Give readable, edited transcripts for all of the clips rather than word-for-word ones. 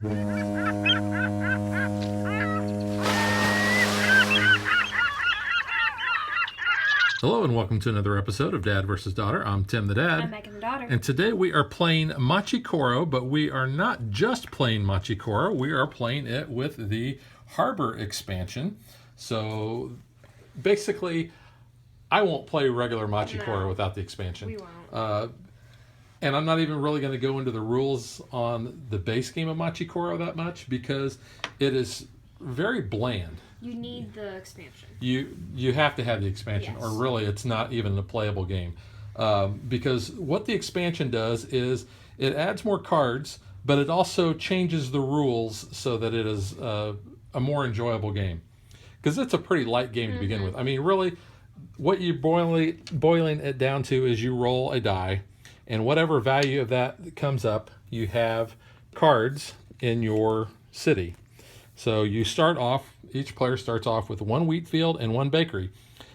Hello and welcome to another episode of Dad vs. Daughter. I'm Tim the Dad. I'm Megan the Daughter. And today we are playing Machi Koro, but we are not just playing Machi Koro. We are playing it with the Harbor expansion. So basically, I won't play regular Machi Koro without the expansion. We won't. And I'm not even really going to go into the rules on the base game of Machi Koro that much because it is very bland. You need the expansion. You have to have the expansion, Yes. or really it's not even a playable game. Because what the expansion does is it adds more cards, but it also changes the rules so that it is a more enjoyable game. Because it's a pretty light game to begin with. I mean, really, what you're boiling it down to is you roll a die, and whatever value of that comes up, you have cards in your city. So you start off, each player starts off with one wheat field and one bakery.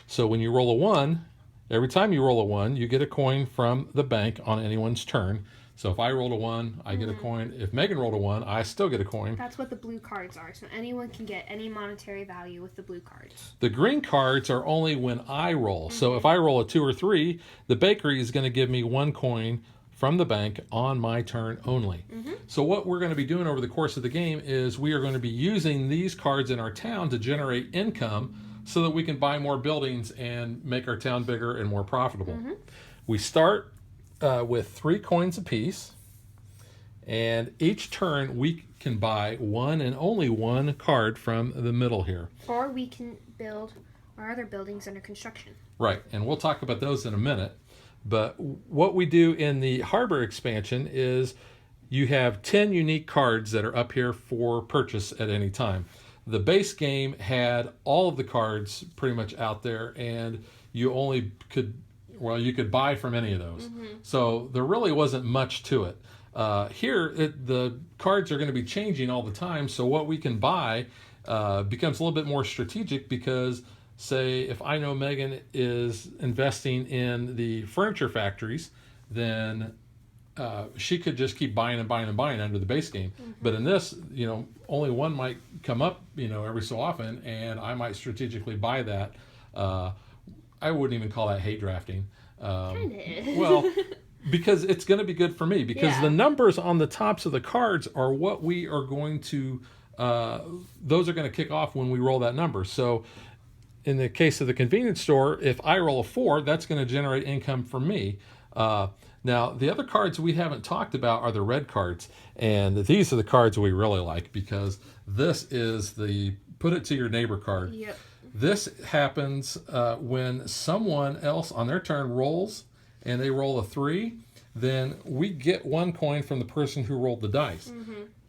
So when you roll a 1, every time you roll a 1, you get a coin from the bank on anyone's turn. So if I rolled a 1, I get a coin. If Megan rolled a 1, I still get a coin. That's what the blue cards are. So anyone can get any monetary value with the blue cards. The green cards are only when I roll. So if I roll a 2 or 3, the bakery is going to give me 1 coin from the bank on my turn only. So what we're going to be doing over the course of the game is we are going to be using these cards in our town to generate income so that we can buy more buildings and make our town bigger and more profitable. We start with 3 coins apiece, and each turn we can buy 1 and only 1 card from the middle here. Or we can build our other buildings under construction. Right, and we'll talk about those in a minute. But what we do in the Harbor expansion is you have 10 unique cards that are up here for purchase at any time. The base game had all of the cards pretty much out there, and you only could, you could buy from any of those. So there really wasn't much to it. Here, the cards are going to be changing all the time, so what we can buy becomes a little bit more strategic because, say, if I know Megan is investing in the furniture factories, then she could just keep buying and buying and buying under the base game. But in this, only one might come up, every so often, and I might strategically buy that. I wouldn't even call that hate drafting. Kind of is. Well, because it's going to be good for me. Because the numbers on the tops of the cards are what we are going to, those are going to kick off when we roll that number. So in the case of the convenience store, if I roll a 4, that's going to generate income for me. Now, the other cards we haven't talked about are the red cards. And these are the cards we really like because this is the put it to your neighbor card. Yep. This happens when someone else on their turn rolls and they roll a 3, then we get 1 coin from the person who rolled the dice.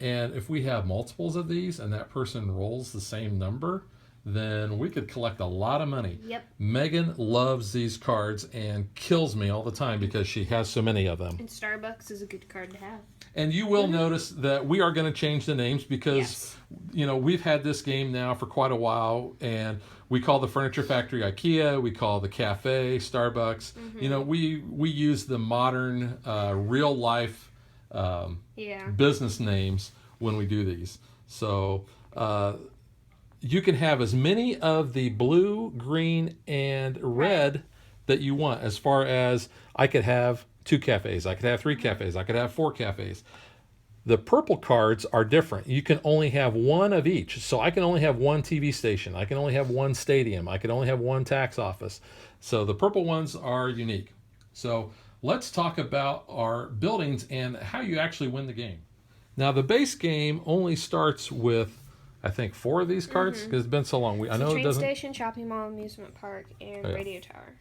And if we have multiples of these and that person rolls the same number, then we could collect a lot of money. Yep. Megan loves these cards and kills me all the time because she has so many of them. And Starbucks is a good card to have. And you will notice that we are going to change the names because, we've had this game now for quite a while, and we call the furniture factory IKEA, we call the cafe Starbucks. We use the modern, real life business names when we do these. So you can have as many of the blue, green, and red that you want. As far as I could have 2 cafes, I could have 3 cafes, I could have 4 cafes. The purple cards are different. You can only have 1 of each. So I can only have 1 TV station. I can only have 1 stadium. I can only have 1 tax office. So the purple ones are unique. So let's talk about our buildings and how you actually win the game. Now the base game only starts with, I think, 4 of these cards because it's been so long. I know train it doesn't. station, shopping mall, amusement park, and radio tower.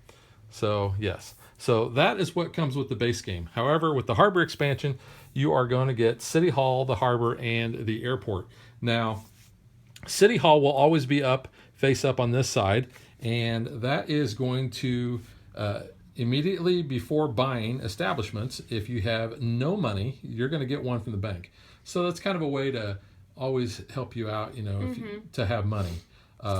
So yes, so that is what comes with the base game. However, with the Harbor expansion, you are going to get City Hall, the Harbor, and the airport. Now, City Hall will always be face up on this side, and that is going to immediately before buying establishments. If you have no money, you're going to get 1 from the bank. So that's kind of a way to always help you out, to have money.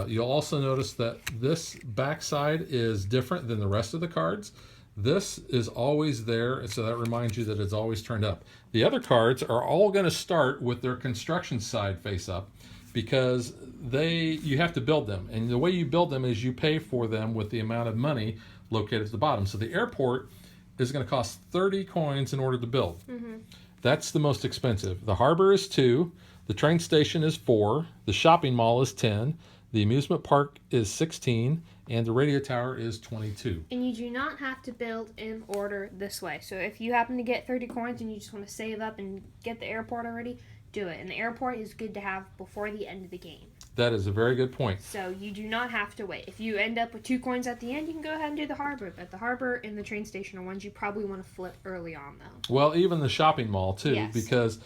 You'll also notice that this backside is different than the rest of the cards. This is always there, so that reminds you that it's always turned up. The other cards are all going to start with their construction side face up because you have to build them. And the way you build them is you pay for them with the amount of money located at the bottom. So the airport is going to cost 30 coins in order to build. That's the most expensive. The harbor is 2, the train station is 4, the shopping mall is 10, the amusement park is 16, and the radio tower is 22. And you do not have to build in order this way. So if you happen to get 30 coins and you just want to save up and get the airport already, do it. And the airport is good to have before the end of the game. That is a very good point. So you do not have to wait. If you end up with 2 coins at the end, you can go ahead and do the harbor. But the harbor and the train station are ones you probably want to flip early on, though. Well, even the shopping mall, too, Yes. because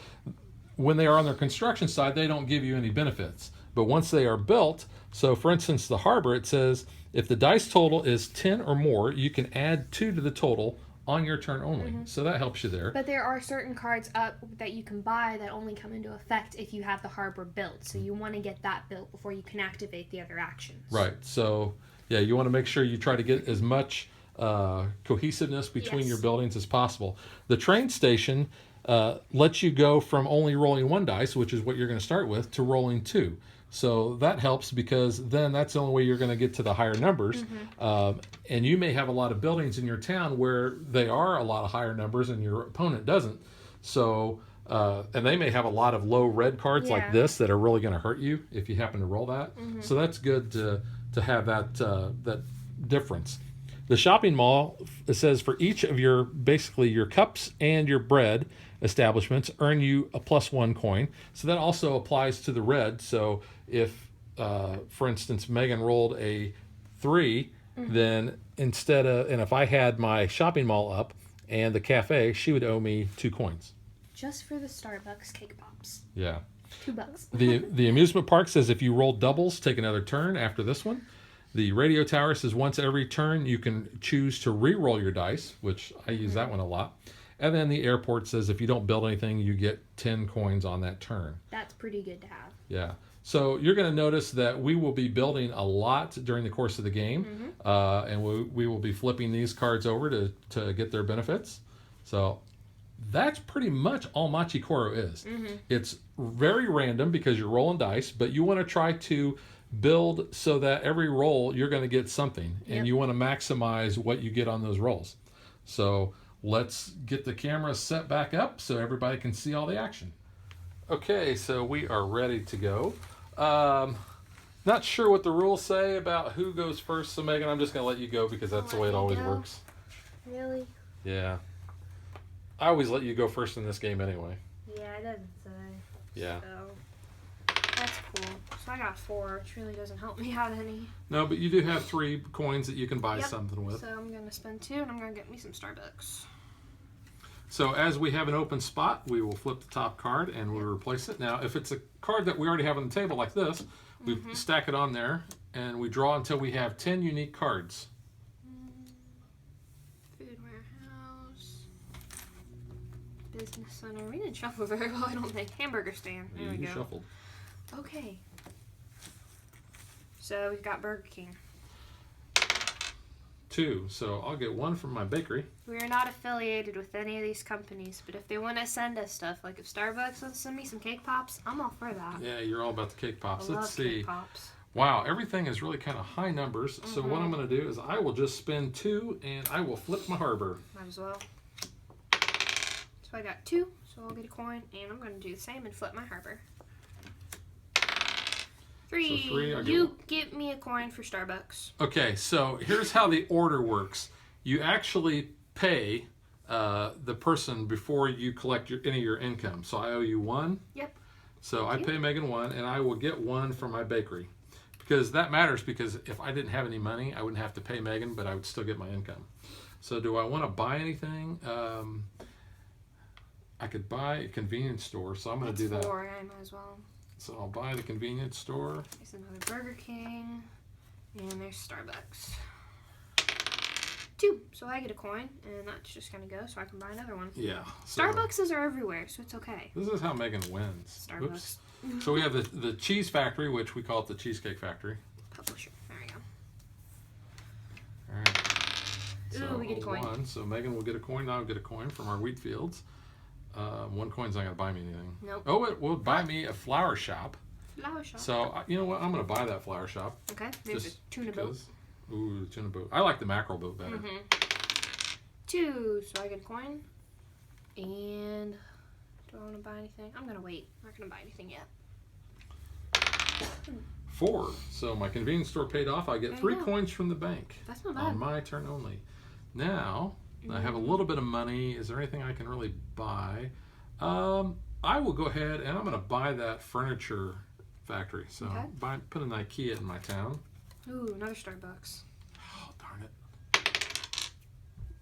when they are on their construction side, they don't give you any benefits. But once they are built, so for instance, the harbor, it says if the dice total is 10 or more, you can add 2 to the total on your turn only. So that helps you there. But there are certain cards up that you can buy that only come into effect if you have the harbor built. So you want to get that built before you can activate the other actions. Right. So, yeah, you want to make sure you try to get as much cohesiveness between Yes. your buildings as possible. The train station lets you go from only rolling 1 dice, which is what you're going to start with, to rolling 2. So that helps because then that's the only way you're going to get to the higher numbers. And you may have a lot of buildings in your town where they are a lot of higher numbers and your opponent doesn't. So, and they may have a lot of low red cards like this that are really going to hurt you if you happen to roll that. So that's good to have that difference. The shopping mall, it says for each of your cups and your bread establishments earn you a +1 coin. So that also applies to the red. So if, for instance, Megan rolled a 3, then instead of, and if I had my shopping mall up and the cafe, she would owe me 2 coins. Just for the Starbucks cake pops. Yeah. $2. The amusement park says if you roll doubles, take another turn after this one. The radio tower says once every turn you can choose to re-roll your dice, which I use that one a lot. And then the airport says if you don't build anything, you get 10 coins on that turn. That's pretty good to have. Yeah. So you're going to notice that we will be building a lot during the course of the game. And we will be flipping these cards over to get their benefits. So that's pretty much all Machi Koro is. It's very random because you're rolling dice, but you want to try to build so that every roll you're going to get something. And you want to maximize what you get on those rolls. So let's get the camera set back up so everybody can see all the action. Okay, so we are ready to go. Not sure what the rules say about who goes first, so Megan, I'm just going to let you go because that's the way it always works. Really? Yeah. I always let you go first in this game anyway. Yeah, it doesn't say. Yeah. So, that's cool. So I got 4, which really doesn't help me out any. No, but you do have 3 coins that you can buy something with. So I'm going to spend 2, and I'm going to get me some Starbucks. So as we have an open spot, we will flip the top card and we'll replace it. Now, if it's a card that we already have on the table like this, we stack it on there and we draw until we have 10 unique cards. Food warehouse. Business center. We didn't shuffle very well, I don't think. Hamburger stand. There we You go. shuffled. Okay. So we've got Burger King. 2. So I'll get 1 from my bakery. We are not affiliated with any of these companies, but if they want to send us stuff, like if Starbucks wants to send me some cake pops, I'm all for that. Yeah, you're all about the cake pops. I Let's love see. cake pops. Wow, everything is really kind of high numbers. So what I'm going to do is I will just spend 2 and I will flip my harbor. Might as well. So I got 2, so I'll get a coin, and I'm going to do the same and flip my harbor. 3. So 3, I get you get me a coin for Starbucks. Okay, so here's how the order works. You actually pay the person before you collect any of your income. So I owe you 1. Yep. So I pay Megan 1, and I will get 1 from my bakery. Because that matters, because if I didn't have any money, I wouldn't have to pay Megan, but I would still get my income. So do I want to buy anything? I could buy a convenience store, so I'm going to do that. 4, I might as well. So I'll buy the convenience store. There's another Burger King, and there's Starbucks. 2, so I get a coin, and that's just gonna go, so I can buy another one. Yeah. So Starbucks are everywhere, so it's okay. this is how Megan wins. Starbucks. Oops. So we have the cheese factory, which we call it the Cheesecake Factory. Publisher. There we go. All right. So we get a coin. 1. So Megan will get a coin. I'll get a coin from our wheat fields. 1 coin's not going to buy me anything. Nope. Oh, it will buy me a flower shop. Flower shop. So, you know what? I'm going to buy that flower shop. Okay, there's a tuna boat. Ooh, the tuna boat. I like the mackerel boat better. 2, so I get a coin. And do I want to buy anything? I'm going to wait. I'm not going to buy anything yet. 4. So my convenience store paid off. I get There 3 you go. coins from the bank. That's not bad. On my turn only. Now, I have a little bit of money. Is there anything I can really buy? I will go ahead and I'm going to buy that furniture factory. So put an IKEA in my town. Ooh, another Starbucks. Oh, darn it.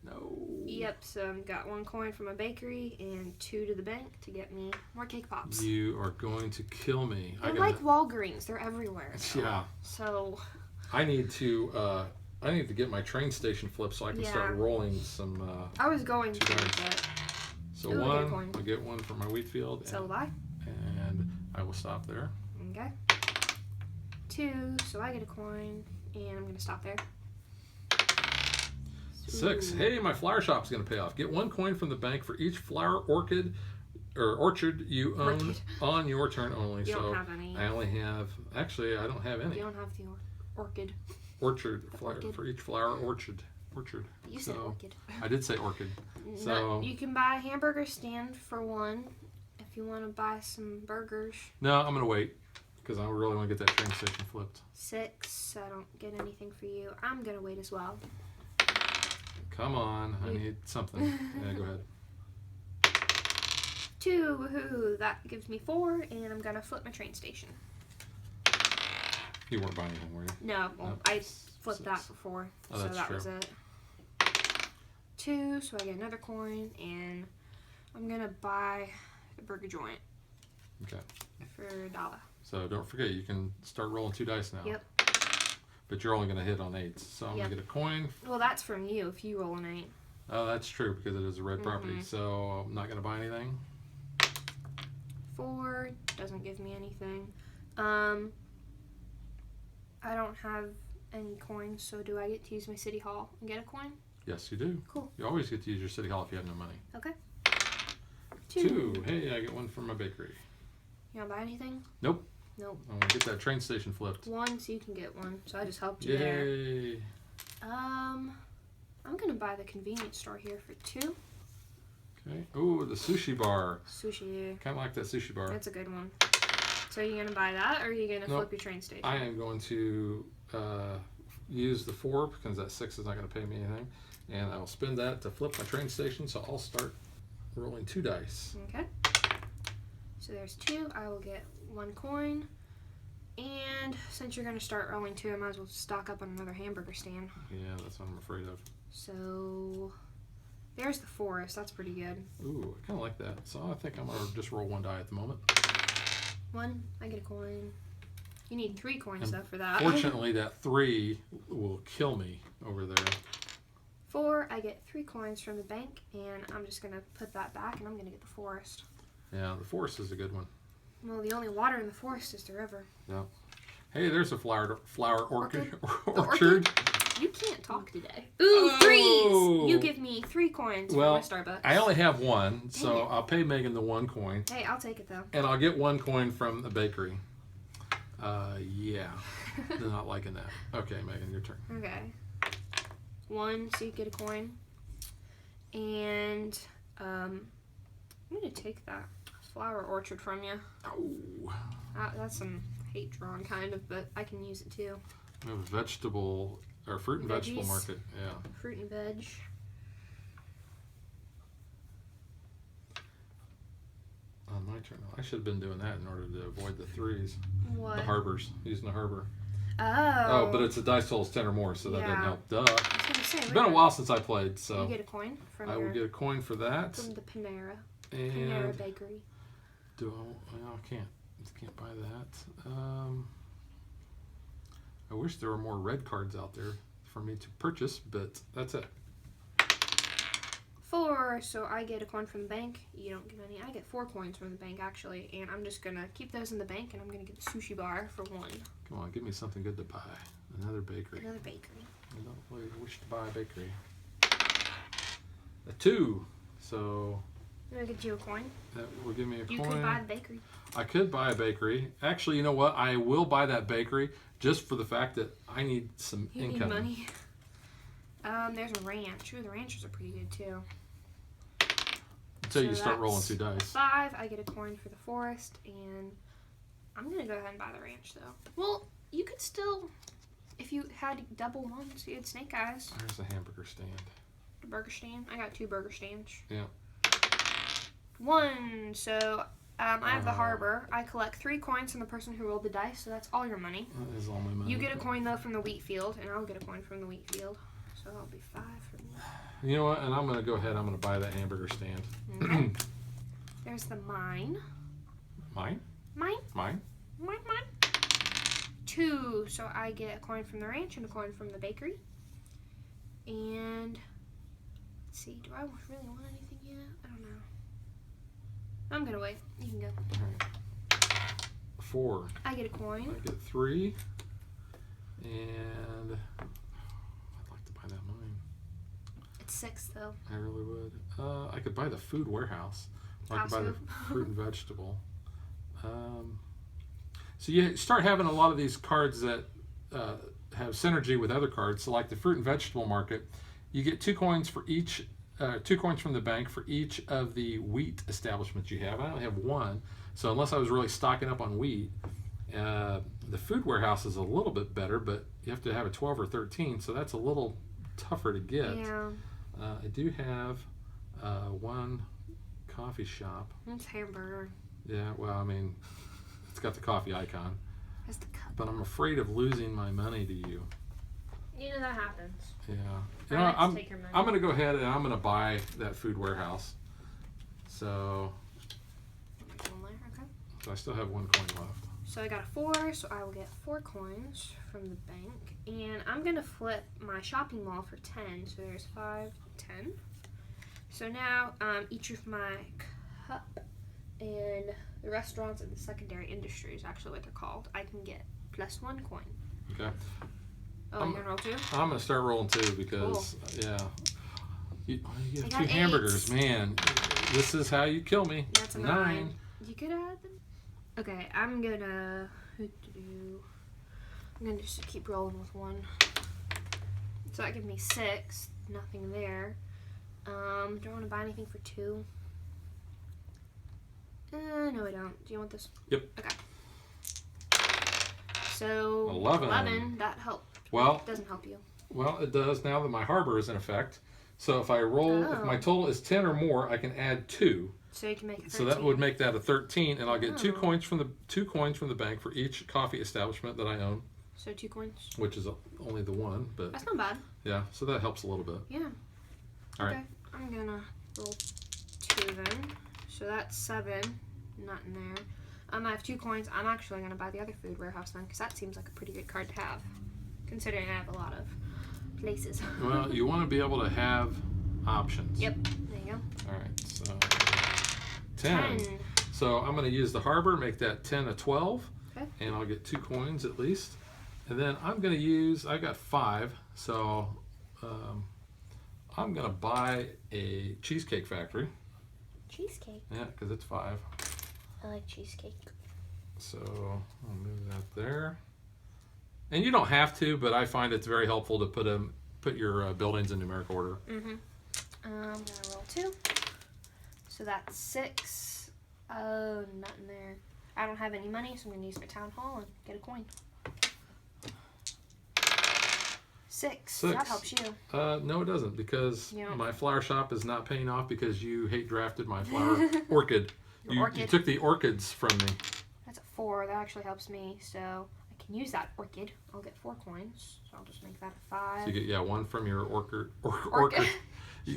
No. Yep, so I've got 1 coin from a bakery and 2 to the bank to get me more cake pops. You are going to kill me. They're like Walgreens. They're everywhere. Yeah. So I need to get my train station flipped so I can start rolling some. I was going to, dice. but So Ooh, 1, I get 1 from my wheat field. so will I. And I will stop there. Okay. 2, so I get a coin, and I'm gonna stop there. 6. Ooh. Hey, my flower shop's gonna pay off. Get 1 coin from the bank for each flower orchid or orchard you own on your turn only. You so don't have any. I only have. Actually, I don't have any. You don't have the orchid. Orchard orchid. for each flower orchard. You said orchid. I did say orchid. So No, you can buy a hamburger stand for 1 if you want to buy some burgers. no, I'm gonna wait because I really want to get that train station flipped. 6, I don't get anything for you. I'm gonna wait as well. Come on, I need something. Yeah, go ahead. 2, woohoo! That gives me 4, and I'm gonna flip my train station. You weren't buying anything, were you? No, well, No. I flipped that before, Oh, so that's that true. was it. 2, so I get another coin, and I'm gonna buy the burger joint. Okay. For $1. So don't forget, you can start rolling 2 dice now. Yep. But you're only going to hit on 8s. So I'm going to get a coin. Well, that's from you if you roll an 8. Oh, that's true because it is a red property. So I'm not going to buy anything. 4 doesn't give me anything. I don't have any coins, so do I get to use my city hall and get a coin? Yes, you do. Cool. You always get to use your city hall if you have no money. Okay. 2. Hey, I get 1 from my bakery. You want to buy anything? Nope. Nope. I'm going to get that train station flipped. 1, so you can get 1. So I just helped you there. Yay. I'm gonna buy the convenience store here for 2. Okay. Oh, the sushi bar. Sushi. Kind of like that sushi bar. That's a good one. So are you gonna buy that, or are you gonna Nope. flip your train station? I am going to use the 4 because that 6 is not going to pay me anything. And I'll spend that to flip my train station. So I'll start rolling 2 dice. Okay. So there's 2. I will get 1 coin. And since you're gonna start rolling 2, I might as well stock up on another hamburger stand. Yeah, that's what I'm afraid of. So there's the forest. That's pretty good. Ooh, I kind of like that. So I think I'm going to just roll 1 die at the moment. 1, I get a coin. You need 3 coins though for that. Fortunately, that 3 will kill me over there. 4, I get 3 coins from the bank, and I'm just gonna put that back, and I'm gonna get the forest. Yeah, the forest is a good one. Well, the only water in the forest is the river. Yeah. Hey, there's a flower orchard. Orchard? You can't talk today. Ooh, Oh! 3s! You give me 3 coins Well, for my Starbucks. I only have 1, so Dang it. I'll pay Megan the 1 coin. Hey, I'll take it though. And I'll get 1 coin from the bakery. Yeah. They're not liking that. Okay, Megan, your turn. Okay. 1, so you get a coin. And I'm gonna take that flower orchard from you. Oh. That's some hate drawn kind of, but I can use it too. We have a vegetable, or fruit and vegetable Veggies. market. Yeah. Fruit and veg. On my turn. I should have been doing that in order to avoid the 3s. What? The harbors. Using the harbor. Oh. Oh, but it's a dice toll is 10 or more, so that doesn't Yeah. help. Duh. I was gonna say, It's wait been a minute. while since I played, so You get a coin from I will get a coin for that. from the Panera And Bakery. I can't buy that. I wish there were more red cards out there for me to purchase, but that's it. 4, so I get a coin from the bank. You don't get any. I get 4 coins from the bank actually, and I'm just gonna keep those in the bank, and I'm gonna get the sushi bar for 1. Come on, give me something good to buy. Another bakery. Another bakery. I don't really wish to buy a bakery. a 2. So I'm gonna get you a coin. that will give me a You coin. could buy the bakery. I could buy a bakery. Actually, you know what? I will buy that bakery just for the fact that I need some You income. need money. There's a ranch. Ooh, the ranchers are pretty good too. Until you start rolling 2 dice. 5. I get a coin for the forest, and I'm gonna go ahead and buy the ranch though. Well, you could still, if you had double ones, you had snake eyes. There's a hamburger stand. The burger stand. I got 2 burger stands. Yeah. 1. So I have the harbor. I collect 3 coins from the person who rolled the dice, so that's all your money. That is all my money. You get a coin though from the wheat field, and I'll get a coin from the wheat field. So that'll be 5 for me. You know what? And I'm going to go ahead. I'm going to buy that hamburger stand. Okay. There's the mine. Mine? Mine. Mine? Mine. 2. So I get a coin from the ranch and a coin from the bakery. And let's see. Do I really want anything yet? I don't know. I'm gonna wait. You can go. All right. 4. I get a coin. I get 3. And I'd like to buy that mine. It's 6 though. I really would. I could buy the food warehouse. Or I could buy the fruit and vegetable. So you start having a lot of these cards that have synergy with other cards. So like the fruit and vegetable market, you get 2 coins for each. 2 coins from the bank for each of the wheat establishments you have. I only have 1, so unless I was really stocking up on wheat, the food warehouse is a little bit better, but you have to have a 12 or 13, so that's a little tougher to get. Yeah. I do have 1 coffee shop. It's hamburger. Yeah, well, I mean, it's got the coffee icon. That's the cup. But I'm afraid of losing my money to you. You know that happens. Yeah. I You know, like to take your money. I'm going to go ahead and I'm going to buy that food warehouse. So I still have 1 coin left. So I got a 4, so I will get 4 coins from the bank. And I'm going to flip my shopping mall for 10. So there's 5, 10. So now each of my cup and the restaurants and the secondary industry is actually what they're called. I can get plus 1 coin. Okay. Oh, you're going to roll 2? I'm going to start rolling 2 because, yeah. You have 2 got hamburgers. 8s. Man, this is how you kill me. That's a 9. You could add them. Okay, I'm going to just keep rolling with 1. So that gives me 6. Nothing there. Do I want to buy anything for 2? No, I don't. Do you want this? Yep. Okay. So 11. That helped. Well, It doesn't help you. Well, it does now that my harbor is in effect. So if I roll, if my total is 10 or more, I can add 2. So you can make it 13. So that would make that a 13, and I'll get 2 coins from the bank for each coffee establishment that I own. So 2 coins. Which is only the 1, but That's not bad. yeah. So that helps a little bit. Yeah. All right. Okay. I'm gonna roll 2 then. So that's 7. Not in there. I have 2 coins. I'm actually gonna buy the other food warehouse then, because that seems like a pretty good card to have, considering I have a lot of places. Well, you want to be able to have options. Yep. There you go. All right. So 10. So I'm going to use the harbor, make that 10 a 12, Okay. and I'll get 2 coins at least. And then I'm going to use, I got 5, so I'm going to buy a cheesecake factory. Cheesecake. Yeah, because it's 5. I like cheesecake. So I'll move that there. And you don't have to, but I find it's very helpful to put your buildings in numeric order. Mm-hmm. I'm gonna roll 2. So that's 6. Oh, nothing there. I don't have any money, so I'm gonna use my town hall and get a coin. 6. That helps you. No, it doesn't, because Yeah. my flower shop is not paying off because you hate drafted my flower orchid. You took the orchids from me. That's a 4. That actually helps me. So I can use that orchid. I'll get 4 coins. So I'll just make that a 5. So you get 1 from your orchid.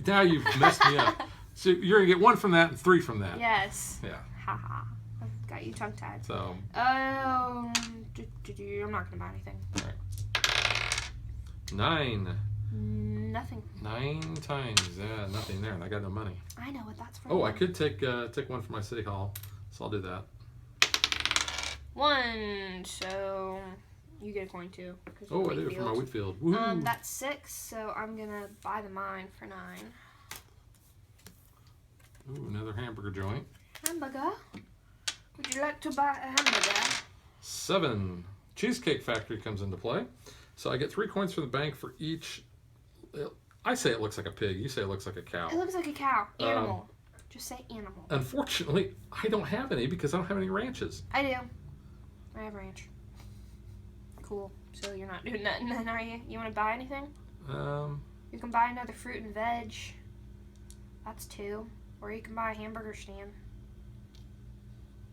Now you've messed me up. So you're gonna get 1 from that and 3 from that. Yes. Yeah. Haha. I've got you tongue tied. So. I'm not gonna buy anything. All right. 9. Nothing. 9 times. Yeah, nothing there, and I got no money. I know what that's for. Oh, I could take 1 from my city hall, so I'll do that. 1. So you get a coin too. Oh, I do from my wheat field. Woo. That's 6. So I'm gonna buy the mine for 9. Ooh, another hamburger joint. Hamburger. Would you like to buy a hamburger? 7. Cheesecake Factory comes into play. So I get 3 coins from the bank for each. I say it looks like a pig. You say it looks like a cow. It looks like a cow. Animal. Just say animal. Unfortunately, I don't have any because I don't have any ranches. I do. I have ranch. Cool. So you're not doing nothing then, are you? You want to buy anything? You can buy another fruit and veg. That's 2. Or you can buy a hamburger stand.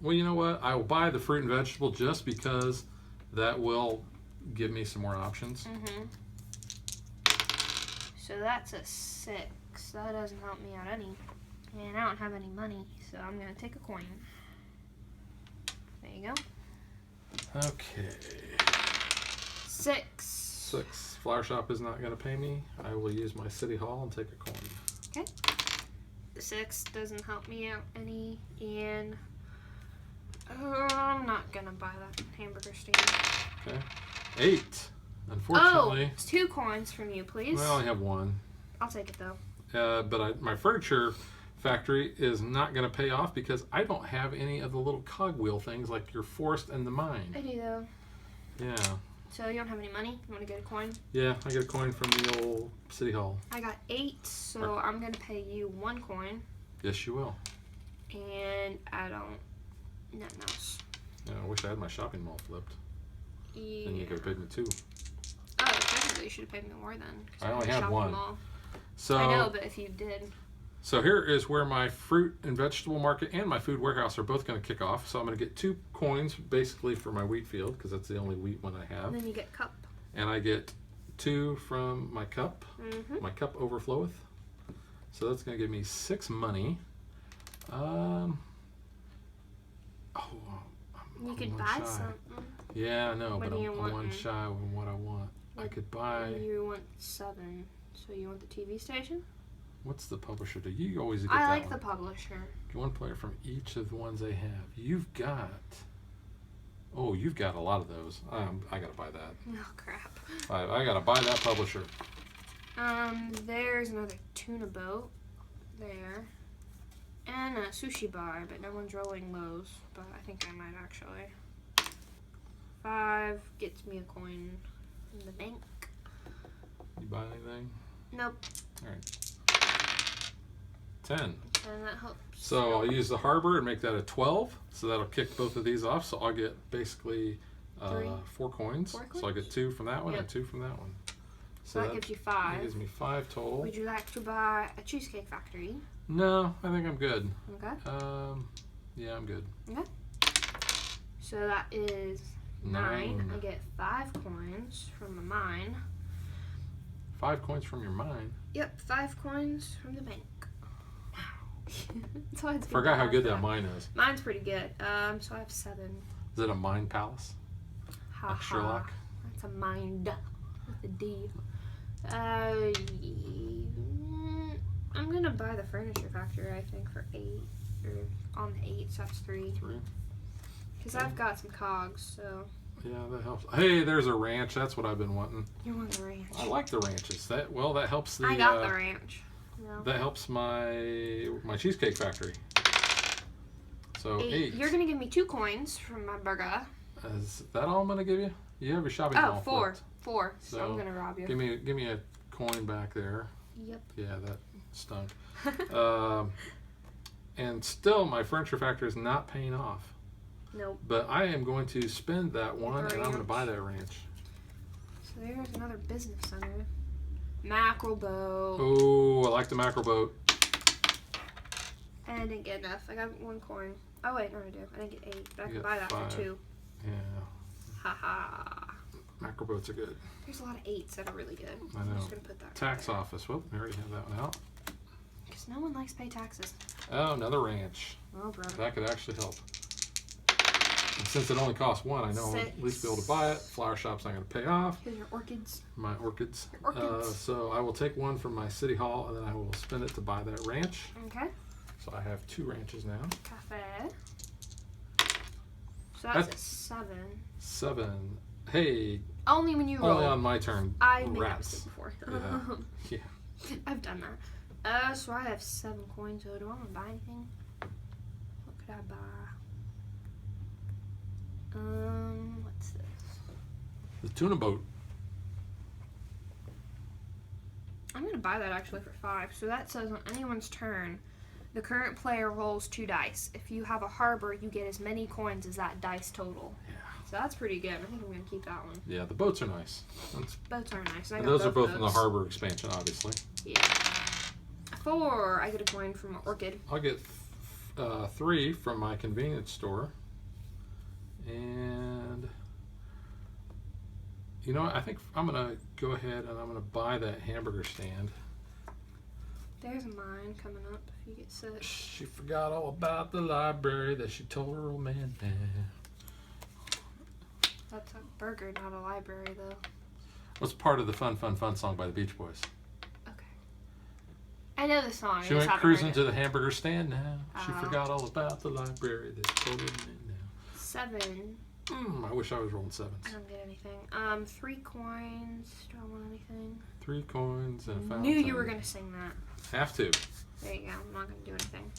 Well, you know what? I will buy the fruit and vegetable just because that will give me some more options. So that's a 6. That doesn't help me out any. And I don't have any money, so I'm going to take a coin. There you go. Okay. 6. 6. Flower shop is not going to pay me. I will use my city hall and take a coin. Okay. The 6 doesn't help me out any, and I'm not going to buy that hamburger stand. Okay. 8. Unfortunately. Oh, it's 2 coins from you, please. Well, I only have 1. I'll take it, though. But my furniture factory is not going to pay off because I don't have any of the little cogwheel things like your forest and the mine. I do, though. Yeah. So you don't have any money? You want to get a coin? Yeah, I get a coin from the old city hall. I got 8, so I'm going to pay you 1 coin. Yes, you will. And I don't... Nothing else. Yeah, I wish I had my shopping mall flipped. Yeah. Then you could have paid me 2. Oh, technically you should have paid me more then. I only had 1. Mall. So I know, but if you did... So here is where my fruit and vegetable market and my food warehouse are both going to kick off. So I'm going to get 2 coins basically for my wheat field because that's the only wheat one I have. And then you get cup. And I get 2 from my cup. My cup overfloweth. So that's going to give me 6 money. You could buy something. Yeah, I know, What but do you I'm want? one shy of what I want. I could buy... You want 7. So you want the TV station? What's the publisher do? You always get I that like one. the publisher. Get 1 player from each of the ones they have. You've got... Oh, you've got a lot of those. I got to buy that. Oh, crap. I got to buy that publisher. There's another tuna boat there. And a sushi bar, but no one's rolling those. But I think I might actually. 5 gets me a coin in the bank. You buy anything? Nope. All right. 10. And that helps. So I'll use the harbor and make that a 12. So that'll kick both of these off. So I'll get basically 4 coins. 4 coins? So I get 2 from that one Yep. and 2 from that one. So that gives you 5. That gives me 5 total. Would you like to buy a Cheesecake Factory? No, I think I'm good. Okay. Yeah, I'm good. Okay. So that is 9. I get 5 coins from the mine. 5 coins from your mine? Yep, 5 coins from the bank. So it's Forgot how good that mine is. Mine's pretty good. So I have 7. Is it a mine palace? Ha Like Sherlock? That's a mind with a D. I'm gonna buy the furniture factory, I think, for 8. Or on the 8, so that's 3. 3. Because I've got some cogs, so. Yeah, that helps. Hey, there's a ranch. That's what I've been wanting. You want the ranch? I like the ranches. That helps the. I got the ranch. No. That helps my cheesecake factory. So 8. You're gonna give me 2 coins from my burger. Is that all I'm gonna give you? You have your shopping mall. 4. flipped. 4. So I'm gonna rob you. Give me a coin back there. Yep. Yeah, that stunk. And still, my furniture factory is not paying off. Nope. But I am going to spend that one, and I'm going to buy that ranch. So there's another business center. Mackerel boat. Oh, I like the mackerel boat. And I didn't get enough. I got 1 coin. Oh wait, no I did. I didn't get 8. But I can buy that 5. for 2. Yeah. Haha. Mackerel boats are good. There's a lot of 8s that are really good. I I'm know. just gonna put that Tax right office. Well, we already have that one out. Because no one likes to pay taxes. Oh, another ranch. Oh, bro. That could actually help. And since it only costs 1, I know I'll at least be able to buy it. Flower shop's not going to pay off. Here's your orchids. My orchids. Your orchids. So I will take 1 from my city hall, and then I will spend it to buy that ranch. Okay. So I have 2 ranches now. Cafe. So that's a 7. 7. Hey, Only when you roll. only on my turn. I made that Rats. mistake before. Yeah. I've done that. So I have 7 coins. So do I want to buy anything? What could I buy? What's this? The tuna boat. I'm gonna buy that actually for 5. So that says on anyone's turn, the current player rolls 2 dice. If you have a harbor, you get as many coins as that dice total. Yeah. So that's pretty good. I think I'm gonna keep that one. Yeah, the boats are nice. Boats are nice. And those are both in the harbor expansion, obviously. Yeah. 4. I get a coin from Orchid. I'll get 3 from my convenience store. And you know what? I think I'm gonna go ahead and I'm gonna buy that hamburger stand. There's mine coming up if you get 6. She forgot all about the library that she told her old man. That's a burger, not a library, though. What's part of the Fun, Fun, Fun song by the Beach Boys? Okay. I know the song. She went cruising to the hamburger stand now. She Oh. forgot all about the library that she told her old man now. 7. I wish I was rolling 7s. I don't get anything. 3 coins. Do I want anything? 3 coins and a fountain. Knew you were gonna sing that. Have to. There you go. I'm not gonna do anything.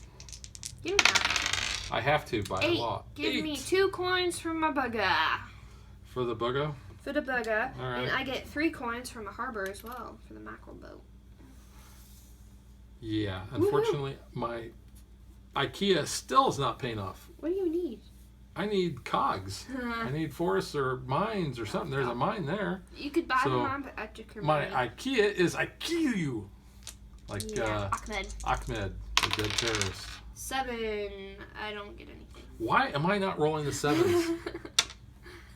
You don't have I have to by 8. a lot. Give 8 me 2 coins from my bugger. for the buggo. For the bugger. All right. And I get 3 coins from a harbor as well for the mackerel boat. Yeah, unfortunately, my IKEA still is not paying off. What do you need? I need cogs. I need forests or mines or something. There's a mine there. You could buy So, them at your My IKEA is I kill you. Like Ahmed. Ahmed, the dead terrorist. 7. I don't get anything. Why am I not rolling the 7s?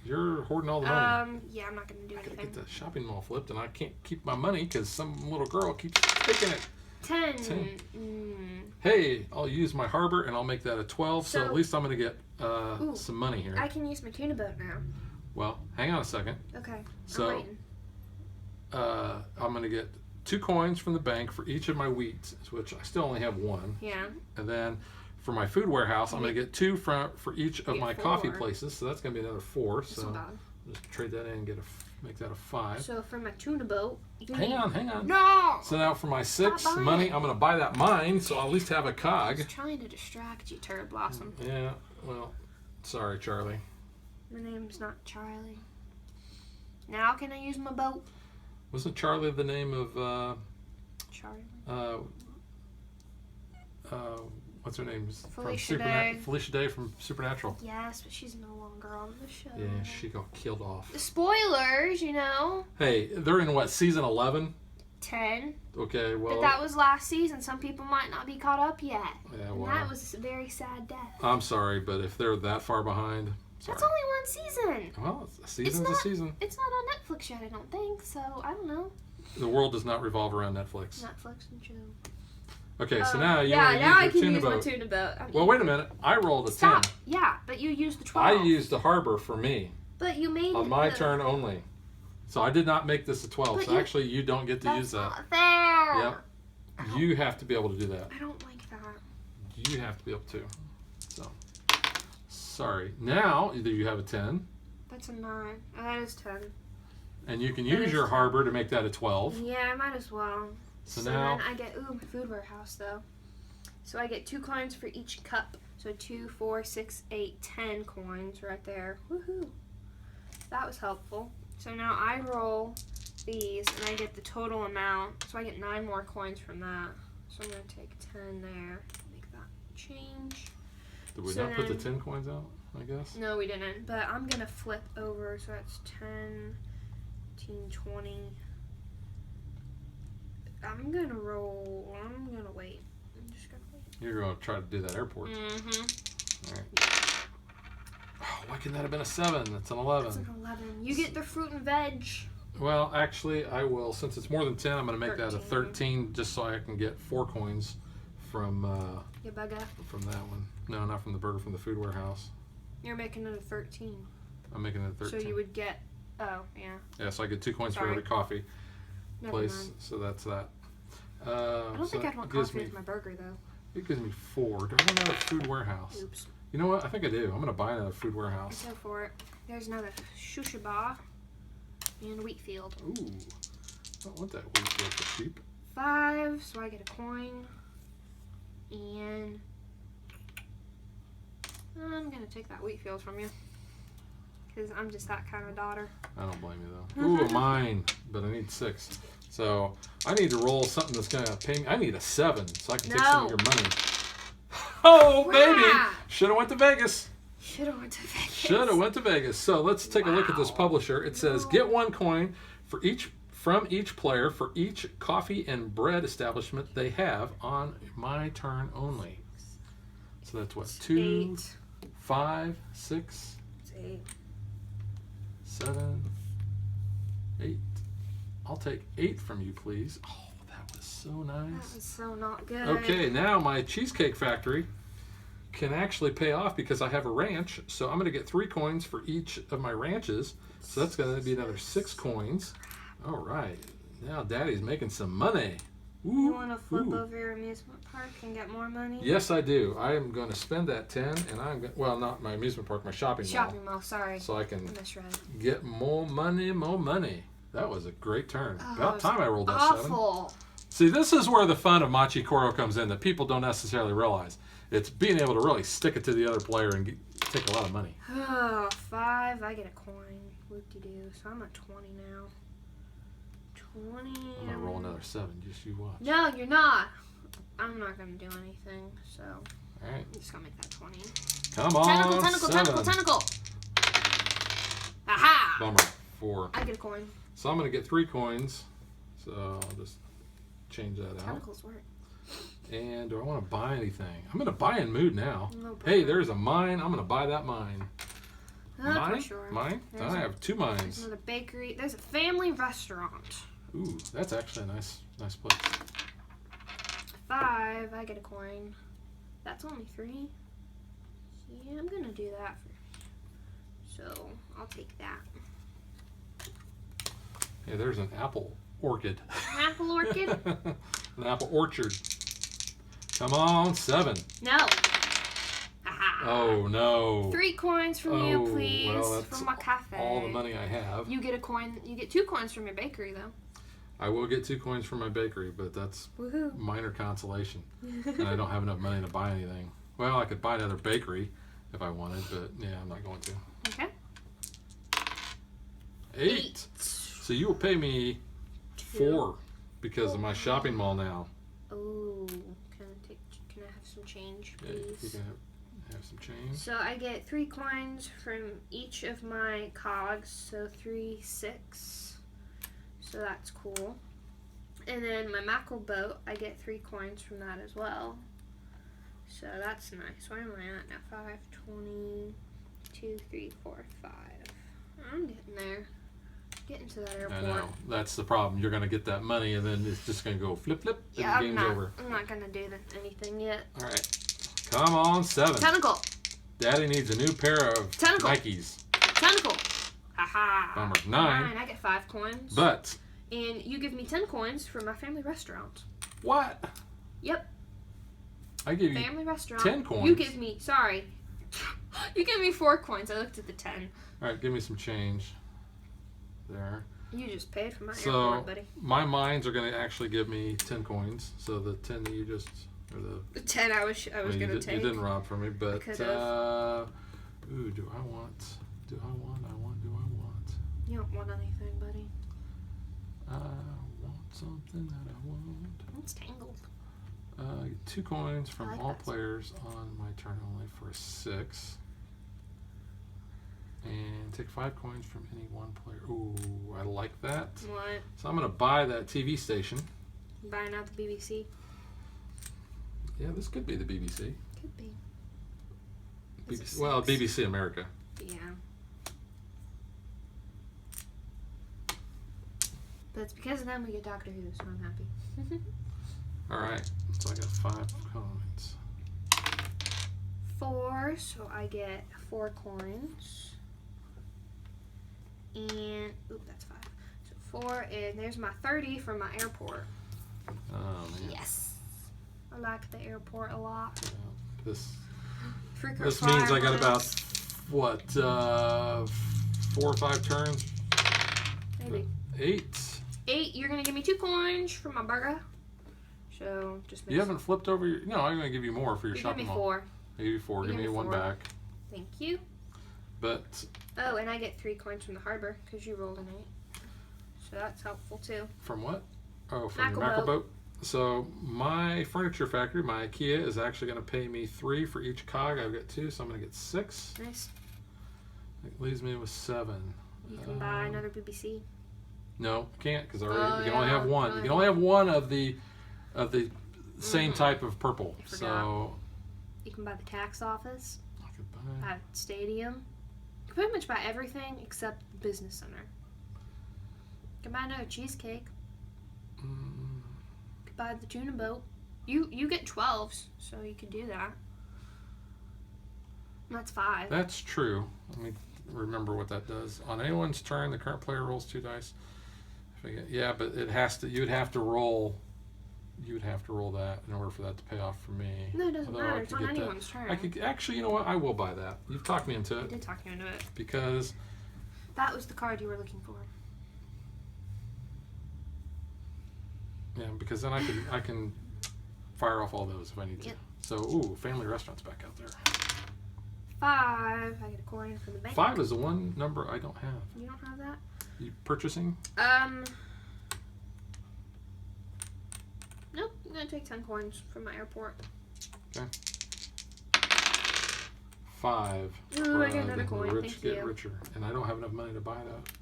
You're hoarding all the money. Yeah, I'm not gonna do I gotta anything. get the shopping mall flipped, and I can't keep my money because some little girl keeps taking it. 10. 10. Hey, I'll use my harbor, and I'll make that a 12. So at So- least I'm gonna get some money here. I can use my tuna boat now. Well, hang on a second. Okay. So- I'm waiting. I'm gonna get 2 coins from the bank for each of my wheats, which I still only have 1. Yeah. And then for my food warehouse, I'm going to get 2 for each of Get my 4. coffee places. So that's going to be another 4. That's So not bad. just trade that in and make that a 5. So for my tuna boat, you Hang need... on. No! So now for my 6 buying money, it. I'm going to buy that mine, so I'll at least have a I cog. was trying to distract you, Turd Blossom. Yeah, well, sorry, Charlie. My name's not Charlie. Now can I use my boat? Wasn't Charlie the name of Charlie. what's her name? Felicia Day. Felicia Day from Supernatural. Yes, but she's no longer on the show. Yeah, she got killed off. Spoilers, you know. Hey, they're in what, season 11? 10. Okay, well. But that was last season. Some people might not be caught up yet. Yeah, And well. that was a very sad death. I'm sorry, but if they're that far behind, sorry. That's only 1 season. Well, a season's a season. It's not on Netflix yet, I don't think. So, I don't know. The world does not revolve around Netflix. Netflix and chill. Okay, so now you yeah, want to now I use can your use tuna my boat. tuna boat. Well, wait a minute. I rolled a Stop. 10. Yeah, but you used the 12. I used the harbor for me But you made on it my the- turn only. So I did not make this a 12. But So you- actually, you don't get to That's use that. not fair. Yep. You have to be able to do that. I don't like that. You have to be able to. So, sorry. Now, either you have a 10, That's a 9. Oh, that is 10. and you can That use is your 10. harbor to make that a 12. Yeah, I might as well. So now- then I get, my food warehouse though. So I get 2 coins for each cup. So 2, 4, 6, 8, 10 coins right there. Woohoo. That was helpful. So now I roll these and I get the total amount. So I get 9 more coins from that. So I'm going to take 10 there. Make that change. Did we So not put the then- 10 coins out, I guess? No, we didn't. But I'm going to flip over. So that's 10, 15, 20. I'm going to roll. I'm going to wait. I'm just going to wait. You're going to try to do that airport. Mm-hmm. All right. Oh, why couldn't that have been a 7? That's an 11. That's an 11. You get the fruit and veg. Well, actually, I will. Since it's more than 10, I'm going to make that a 13 just so I can get 4 coins from Your bugger. from that one. No, not from the burger, from the food warehouse. You're making it a 13. I'm making it a 13. So you would get. Oh, yeah. Yeah, so I get 2 coins for Sorry. every coffee Never place. mind. So that's that. I don't think I'd want coffee with my burger, though. It gives me 4. Do I have another food warehouse? Oops. You know what? I think I do. I'm going to buy another food warehouse. Go for it. There's another Shushaba and Wheatfield. Ooh. I don't want that wheat field for cheap. 5, so I get a coin. And I'm going to take that wheat field from you. Because I'm just that kind of daughter. I don't blame you, though. Ooh, a mine. But I need 6. So I need to roll something that's going to pay me. I need a 7 so I can take some of your money. Oh, baby. Should have went to Vegas. Should have went to Vegas. Should have went to Vegas. So let's take a look at this publisher. It says, get 1 coin from each player for each coffee and bread establishment they have on my turn only. So that's what? 2, 5, 6, 8, 7, 8. I'll take 8 from you, please. Oh, that was so nice. That was so not good. Okay, now my Cheesecake Factory can actually pay off because I have a ranch. So I'm going to get 3 coins for each of my ranches. So that's going to be another 6 coins. All right. Now Daddy's making some money. Ooh, you want to flip over your amusement park and get more money? Yes, I do. I am going to spend that 10, and I'm going well, not my amusement park, my shopping mall. Shopping mall, sorry. So I can Misread. get more money, more money. That was a great turn. About time I rolled that awful. 7. See, this is where the fun of Machi Koro comes in that people don't necessarily realize. It's being able to really stick it to the other player and take a lot of money. Oh, 5. I get a coin. Whoop-de-doo. So I'm at 20 now. 20. I'm going to roll another 7. Just you watch. No, you're not. I'm not going to do anything. So All right. I'm just going to make that 20. Come on. Tentacle. 7. Aha! Bummer. 4. I get a coin. So I'm going to get 3 coins. So I'll just change that out. Tentacles work. And do I want to buy anything? I'm going to buy in mood now. No Hey, there's a mine. I'm going to buy that mine. Mine? For sure. Mine? There's I have 2 There's mines. another bakery. There's a family restaurant. Ooh, that's actually a nice place. 5. I get a coin. That's only 3. Yeah, I'm going to do that. So I'll take that. Hey, there's an apple orchid. Apple orchid? An apple orchard. Come on, 7. No. Aha. Oh, no. 3 coins from you, please. Well, that's from my cafe. all the money I have. You get a coin. You get 2 coins from your bakery, though. I will get 2 coins from my bakery, but that's Woohoo. minor consolation. And I don't have enough money to buy anything. Well, I could buy another bakery if I wanted, but yeah, I'm not going to. Okay. 8. So you will pay me 4 because of my shopping mall now. Oh, can I have some change, Yeah, please? you can have some change. So I get 3 coins from each of my cogs. So 3, 6. So that's cool. And then my mackerel boat, I get 3 coins from that as well. So that's nice. Where am I at now? 5, 20, 2, 3, 4, 5. I'm getting there. Getting to that airport. I know. That's the problem. You're going to get that money, and then it's just going to go flip, flip, and Yeah, the game's over. I'm not going to do anything yet. All right. Come on, 7. Tentacle. Daddy needs a new pair of Tentacle. Nikes. Tentacle. Haha. Bummer. 9. I get 5 coins. But. And you give me 10 coins for my family restaurant. What? Yep. I give you Family restaurant. 10 coins. You give me, sorry. You give me 4 coins. I looked at the 10. All right, give me some change. There. You just paid for my So airport, buddy. my mines are going to actually give me 10 coins. So the 10 that you just, or The 10 I was well, going to take. You didn't rob from me, but could've. ooh, do I want? You don't want anything, buddy. I want something that I want. It's tangled. 2 coins from I like all that. players on my turn only for 6. And take 5 coins from any one player. Ooh, I like that. What? So I'm going to buy that TV station. Buying out the BBC? Yeah, this could be the BBC. Could be. BBC well, BBC America. Yeah. But it's because of them we get Doctor Who, so I'm happy. All right, so I got 5 coins. 4, so I get 4 coins. And, oop, that's 5. So 4, and there's my 30 from my airport. Oh, man. Yes. I like the airport a lot. Yeah, Freaker this means I got about, fireworks. what, 4 or 5 turns? Maybe. 8. 8, you're going to give me 2 coins for my burger. So just You haven't flipped over your... No, I'm going to give you more for your give shopping me mall. 4. Give you 4. Give me one 4. back. Thank you. But... Oh, and I get 3 coins from the harbor because you rolled an 8. So that's helpful too. From what? Oh, from the Mackerel mackerel boat. So my furniture factory, my IKEA, is actually going to pay me 3 for each cog. I've got 2, so I'm going to get 6. Nice. It leaves me with 7. You can buy another BBC. No, can't because you Oh, can only have yeah. one. You can only have one of the same type of purple. I forgot. So You can buy the tax office, I could buy. buy the stadium. You can pretty much buy everything except the business center. You can buy another cheesecake. You can buy the tuna boat. You get 12s, so you could do that. That's 5. That's true. Let me remember what that does. On anyone's turn, the current player rolls 2 dice. Yeah, but it has to. You would have to roll. You would have to roll that in order for that to pay off for me. No, it doesn't Although I matter. It's could on get that. anyone's turn. I could actually. You know what? I will buy that. You've talked me into You it did talk you into it. because That was the card you were looking for. because then I can fire off all those if I need to. Yep. So ooh, family restaurant's back out there. 5. I get a coin from the bank. 5 is the one number I don't have. You don't have that? You purchasing? Nope. I'm gonna take 10 coins from my airport. Okay. 5. Ooh, I get where, another the coin. rich Thank get you. richer, and I don't have enough money to buy that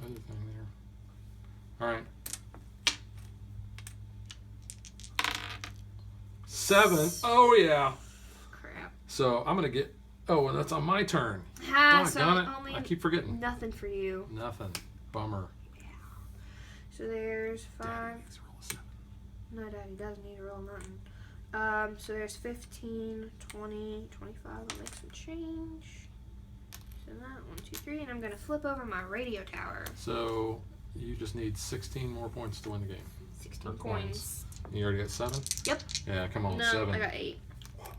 other thing there. All right. 7. Oh yeah. Crap. So I'm gonna get. Oh, and that's on my turn. Ha, so Doggone it! only I keep forgetting. nothing for you. Nothing. Bummer. So there's 5. Daddy needs to roll a 7. No, Daddy doesn't need to roll nothing. So there's 15, 20, 25. I'll make some change. So that 1, 2, 3, and I'm gonna flip over my radio tower. So you just need 16 more points to win the game. 16 Or coins. You already got 7. Yep. Yeah, come on, No, 7. I got 8. One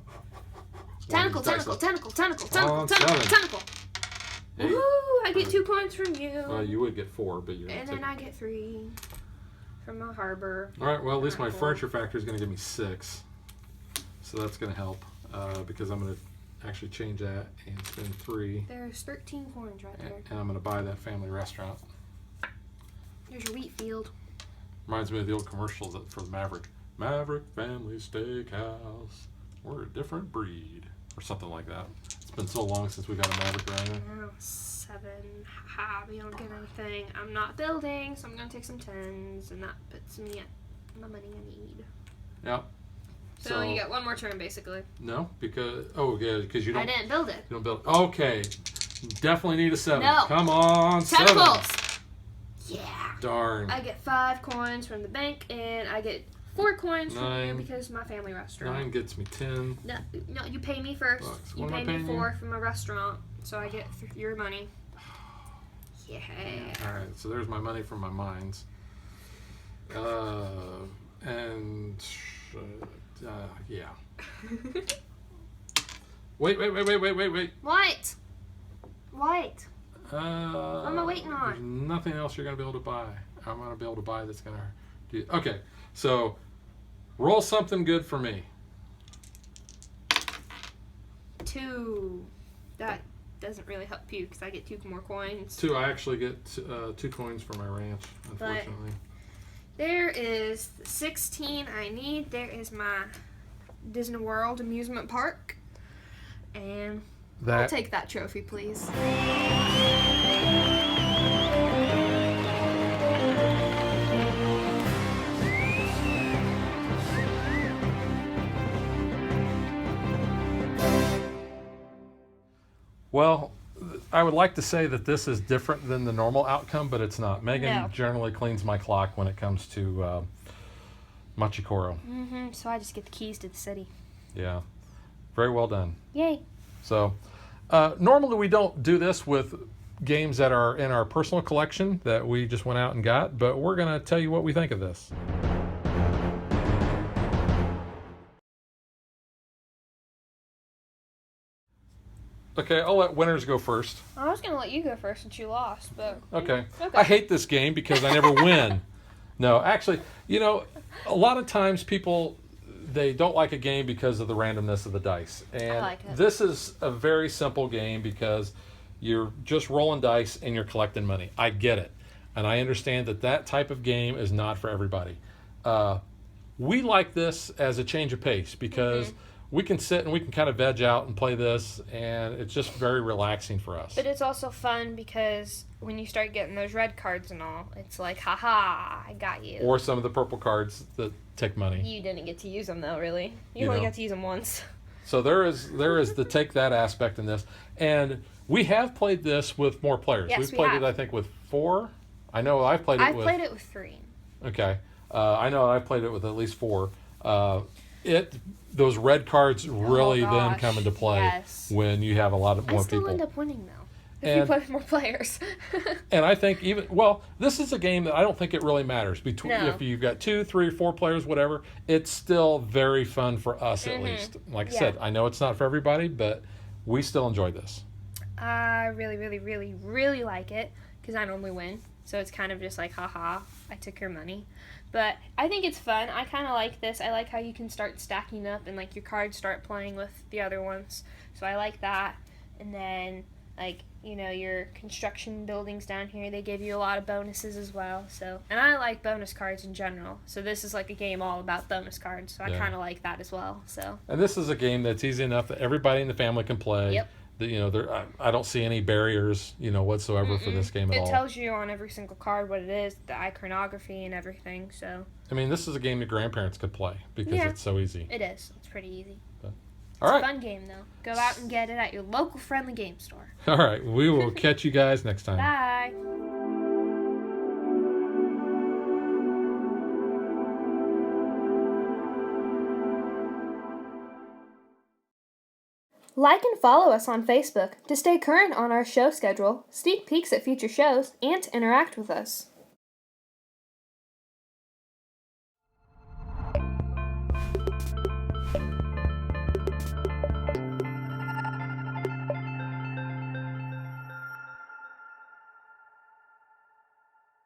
Tentacle, of these dice tentacle, left. tentacle, tentacle, Come on, tentacle, 7. tentacle. 8. Woo! I get 2 coins from you. You would get 4, but you're And taking. then I get 3 from my harbor. All right. Well, at least my Alright, cool. furniture factory is going to give me 6, so that's going to help because I'm going to actually change that and spend 3, There's 13 coins right there. and I'm going to buy that family restaurant. There's your wheat field. Reminds me of the old commercials for the Maverick Family Steakhouse. We're a different breed, or something like that. It's been so long since we've had a Maverick around here. Oh, 7. Ha, we don't get anything. I'm not building, so I'm gonna take some 10s, and that puts me at my money I need. Yeah. So you get 1 more turn, basically. No, because you don't. I didn't build it. You don't build. Okay, definitely need a 7. No. Come on, 7. Tentacles! Yeah. Darn. I get 5 coins from the bank, and I get 4 coins from 9. you because my family restaurant. 9 gets me 10. No, you pay me first. Bucks. You What am I pay me paying 4 from a restaurant, so I get your money. Yeah. All right, so there's my money from my mines. Yeah. Wait. What? What? What am I waiting on? There's nothing else you're going to be able to buy. I'm going to be able to buy that's going to do. Okay, so roll something good for me. 2. That doesn't really help you because I get 2 more coins. 2. I actually get 2 coins for my ranch, unfortunately. There is the 16 I need. There is my Disney World amusement park. And I'll take that trophy, please. Well, I would like to say that this is different than the normal outcome, but it's not. Megan No. generally cleans my clock when it comes to Machi Koro. So I just get the keys to the city. Yeah. Very well done. Yay. So, normally we don't do this with games that are in our personal collection that we just went out and got, but we're going to tell you what we think of this. Okay, I'll let winners go first. I was going to let you go first since you lost, but... Okay. Okay. I hate this game because I never win. No, actually, a lot of times people they don't like a game because of the randomness of the dice. And like it. this is a very simple game because you're just rolling dice and you're collecting money. I get it. And I understand that type of game is not for everybody. We like this as a change of pace because we can sit and we can kind of veg out and play this, and it's just very relaxing for us. But it's also fun because when you start getting those red cards and all, it's like, haha, I got you. Or some of the purple cards that take money. You didn't get to use them, though, really. You only got to use them once. So there is the take that aspect in this. And we have played this with more players. Yes, We've we played have. it, I think, with 4. I know I've played it with... I've played it with 3. Okay. I know I've played it with at least 4. Those red cards really then come into play when you have a lot of more people. I still end up winning, though, if And- you play with more players. And I think this is a game that I don't think it really matters. If you've got 2, 3, 4 players, whatever, it's still very fun for us at least. Like I said, I know it's not for everybody, but we still enjoy this. I really, really, really, really like it because I normally win. So it's kind of just like, haha, I took your money. But I think it's fun. I kind of like this. I like how you can start stacking up and, like, your cards start playing with the other ones. So I like that. And then, like, your construction buildings down here, they give you a lot of bonuses as well. So, and I like bonus cards in general. So this is like a game all about bonus cards. So I kind of like that as well. So. And this is a game that's easy enough that everybody in the family can play. Yep. I don't see any barriers, whatsoever for this game at all. It tells you on every single card what it is, the iconography and everything. So. I mean, this is a game your grandparents could play because it's so easy. It is. It's pretty easy. All right. It's a fun game, though. Go out and get it at your local friendly game store. All right. We will catch you guys next time. Bye. Like and follow us on Facebook to stay current on our show schedule, sneak peeks at future shows, and to interact with us.